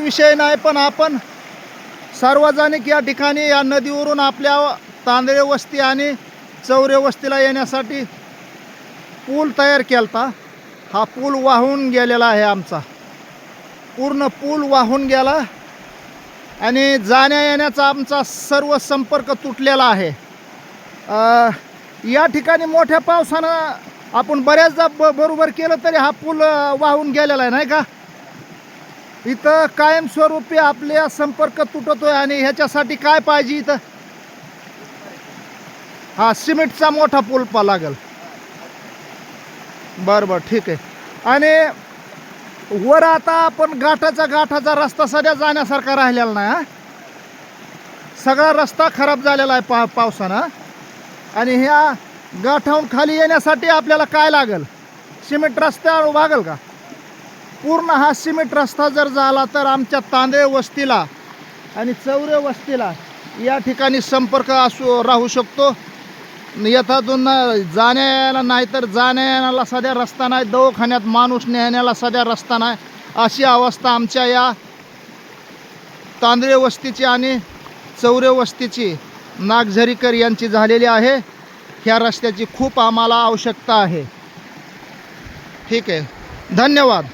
विषय नाही, पण आपण सार्वजनिक या ठिकाणी या नदीवरून आपल्या तांदळे वस्ती आणि चौरे वस्तीला येण्यासाठी पूल तयार केलता. हा पूल वाहून गेलेला आहे, आमचा पूर्ण पूल वाहून गेला आणि जाण्या येण्याचा आमचा सर्व संपर्क तुटलेला आहे. या ठिकाणी मोठ्या पावसानं आपण बऱ्याचदा बरोबर केलं तरी हा पूल वाहून गेलेला आहे, नाही का. इथं कायमस्वरूपी आपल्या संपर्क तुटतोय आणि ह्याच्यासाठी काय पाहिजे इथं. हा सिमेंटचा मोठा पूल लागेल. बरं ठीक आहे. आणि वर आता आपण गाठाचा रस्ता सध्या जाण्यासारखा राहिलेला नाही. हा सगळा रस्ता खराब झालेला आहे पावसानं. आणि ह्या गाठाहून खाली येण्यासाठी आपल्याला काय लागेल, सिमेंट रस्त्यावर वागेल का. पूर्ण हा सिमेंट रस्ता जर झाला तर आमच्या तांदळे वस्तीला आणि चौरे वस्तीला या ठिकाणी संपर्क राहू शकतो. येथातून जाण्याला नाही तर जाण्याला सध्या रस्ता नाही, दवाखान्यात माणूस नेण्याला सध्या रस्ता नाही. अशी अवस्था आमच्या या तांदळे वस्तीची आणि चौरे वस्तीची नागझरीकर यांची झालेली आहे. ह्या रस्त्याची खूप आम्हाला आवश्यकता आहे. ठीक आहे, धन्यवाद.